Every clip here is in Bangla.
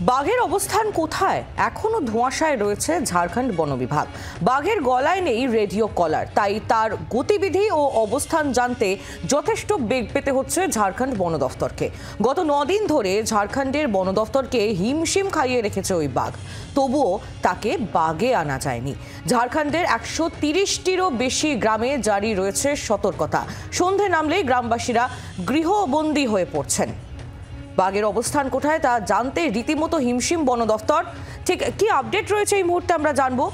বাঘের অবস্থান কোথায় এখনো ধোঁয়াশায় রয়েছে ঝাড়খণ্ড বন বিভাগ। বাঘের গলায় নেই রেডিও কলার, তাই তার গতিবিধি ও অবস্থান জানতে যথেষ্ট বেগ পেতে হচ্ছে ঝাড়খণ্ড বন দফতরকে। গত 9 দিন ধরে ঝাড়খণ্ডের বন দফতরকে হিমশিম খাইয়ে রেখেছে ওই বাঘ, তবুও তাকে বাগে আনা যায়নি। ঝাড়খণ্ডের 130টিরও বেশি গ্রামে জারি রয়েছে সতর্কতা। সন্ধে নামলেই গ্রামবাসীরা গৃহবন্দী হয়ে পড়ছেন। বাঘের অবস্থান কোথায় তা জানতে রীতিমতো হিমশিম বন দফতর। ঠিক কি আপডেট রয়েছে এই মুহূর্তে আমরা জানবো।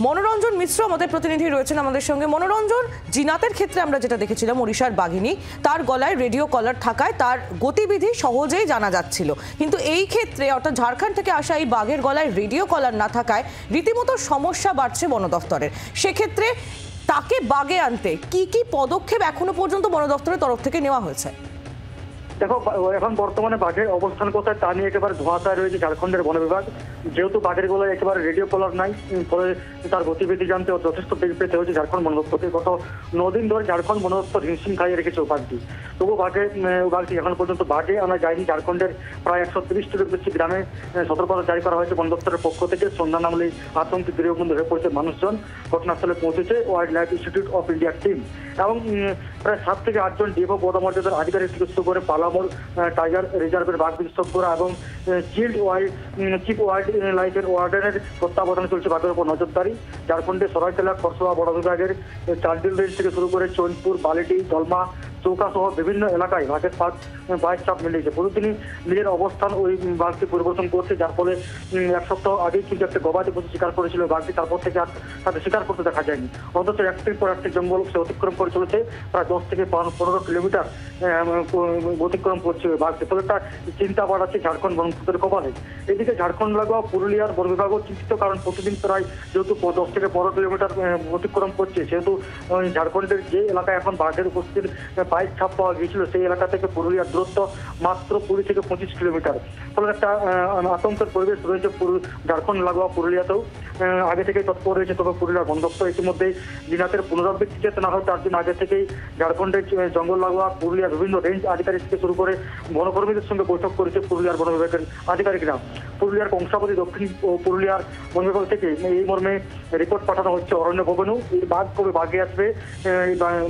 মনোরঞ্জন মিশ্র আমাদের প্রতিনিধি রয়েছেন আমাদের সঙ্গে। মনোরঞ্জন, জিনাতের ক্ষেত্রে আমরা যেটা দেখেছিলাম ওড়িশার বাঘিনী, তার গলায় রেডিও কলার থাকায় তার গতিবিধি সহজেই জানা যাচ্ছিল, কিন্তু এই ক্ষেত্রে অর্থাৎ ঝাড়খণ্ড থেকে আসা এই বাঘের গলায় রেডিও কলার না থাকায় রীতিমতো সমস্যা বাড়ছে বন দফতরের। সেক্ষেত্রে তাকে বাগে আনতে কি কি পদক্ষেপ এখনো পর্যন্ত বন দফতরের তরফ থেকে নেওয়া হয়েছে? দেখো, এখন বর্তমানে বাঘের অবস্থান কোথায় তা নিয়ে একেবারে ধোঁয়াশায় রয়েছে ঝাড়খণ্ডের বন বিভাগ। যেহেতু বাঘের গলায় একেবারে রেডিও কলার নাই, ফলে তার গতিবিধি জানতে যথেষ্ট বেগ পেতে হয়েছে ঝাড়খণ্ড বন দপ্তরকে। গত 9 দিন ধরে ঝাড়খণ্ড বন দপ্তর হিমশিম খাইয়ে রেখেছে বাঘটি, তবু বাঘটি এখন পর্যন্ত বাঘে আনা যায়নি। ঝাড়খণ্ডের প্রায় 130টিরও বেশি গ্রামে সতর্কতা জারি করা হয়েছে বন দপ্তরের পক্ষ থেকে। সন্ধ্যা নামলেই আতঙ্কে গৃহবন্দী হয়ে পড়েছে মানুষজন। ঘটনাস্থলে পৌঁছেছে ওয়াইল্ড লাইফ ইনস্টিটিউট অফ ইন্ডিয়ার টিম এবং প্রায় 7 থেকে 8 জন ডিএফও পদমর্যাদার আধিকারিক থেকে শুরু করে পালামোর টাইগার রিজার্ভের বাঘ বিশেষজ্ঞরা এবং চিফ ওয়াইল্ড লাইফের ওয়ার্ডেনের তত্ত্বাবধানে চলছে বাঘের উপর নজরদারি। ঝাড়খণ্ডের সরাইকেলা, খরসোয়া বন বিভাগের চালডিল রেঞ্জ থেকে শুরু করে চৈনপুর, বালিটি, দলমা, চৌকা সহ বিভিন্ন এলাকায় বাঘের বাইক চাপ মিলিয়েছে। প্রতিদিনই নিজের অবস্থান ওই বাঘটি পরিবর্তন করছে, যার ফলে 1 সপ্তাহ আগেই কিন্তু একটা গবাদি পশু শিকার করেছিল বাঘটি, তারপর থেকে আর তাকে শিকার করতে দেখা যায়নি। অথচ একটির পর একটি জঙ্গল সে অতিক্রম করে চলেছে, প্রায় 10 থেকে 15 কিলোমিটার অতিক্রম করছে ওই বাঘটি। ফলে একটা চিন্তা বাড়াচ্ছে ঝাড়খণ্ড বন দপ্তরের কপালে। এদিকে ঝাড়খণ্ড লাগোয়া পুরুলিয়ার বন বিভাগও চিন্তিত, কারণ প্রতিদিন প্রায় যেহেতু 10 থেকে 15 কিলোমিটার অতিক্রম করছে, সেহেতু ঝাড়খণ্ডের যে এলাকায় এখন বাঘের উপস্থিতির বাইক ছাপ পাওয়া গিয়েছিল সেই এলাকা থেকে পুরুলিয়ার দূরত্ব মাত্র 20 থেকে 25 কিলোমিটার। ফলে একটা আতঙ্কের পরিবেশ রয়েছে ঝাড়খণ্ড লাগোয়া পুরুলিয়াতেও। আগে থেকেই তৎপর রয়েছে, তবে পুরুলিয়ার বন দপ্তর ইতিমধ্যেই জিনাতের পুনরাবৃত্তি যাতে না হয় তার জন্য আগে থেকেই ঝাড়খণ্ডের জঙ্গল লাগোয়া পুরুলিয়ার বিভিন্ন রেঞ্জ আধিকারিক থেকে শুরু করে বনকর্মীদের সঙ্গে বৈঠক করেছে পুরুলিয়ার বন বিভাগের আধিকারিকরা। পুরুলিয়ার কংসাবতী, দক্ষিণ পুরুলিয়ার বন বিভাগ থেকে এই মর্মে রিপোর্ট পাঠানো হচ্ছে অরণ্য ভবনেও। এই বাঘ কবে বাঘে আসবে,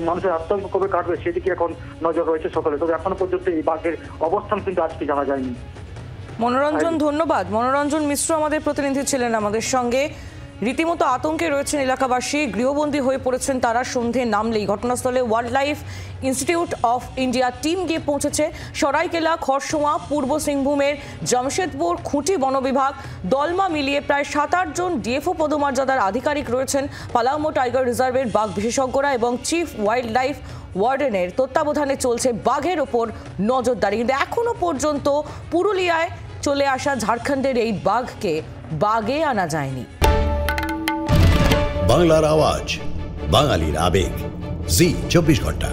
মানুষের আতঙ্ক কবে কাটবে সেদিকে এখন নজর রয়েছে সকলে। তবে এখনো পর্যন্ত এই বাঘের অবস্থান কিন্তু আজকে জানা যায়নি। মনোরঞ্জন, ধন্যবাদ। মনোরঞ্জন মিশ্র আমাদের প্রতিনিধি ছিলেন আমাদের সঙ্গে। রীতিমতো আতঙ্কে রয়েছেন এলাকাবাসী, গৃহবন্দী হয়ে পড়েছেন তারা। সন্ধে নামলেই ঘটনাস্থলে wild life institute of India team গিয়ে পৌঁছেছে। সরাইকেলা, খরসোয়া, পূর্ব সিংভূমের জামশেদপুর, খুঁটি বন বিভাগ, দলমা মিলিয়ে প্রায় 7-8 জন ডিএফও পদমর্যাদার আধিকারিক রয়েছেন। পালামো টাইগার রিজার্ভের বাঘ বিশেষজ্ঞরা এবং চিফ ওয়াইল্ড লাইফ ওয়ার্ডেনের তত্ত্বাবধানে চলছে বাঘের ওপর নজরদারি। কিন্তু এখনো পর্যন্ত পুরুলিয়ায় চলে আসা ঝাড়খণ্ডের এই বাঘকে বাগে আনা যায়নি। বাংলার আওয়াজ, বাঙালির আবেগ, জি 24 ঘন্টা।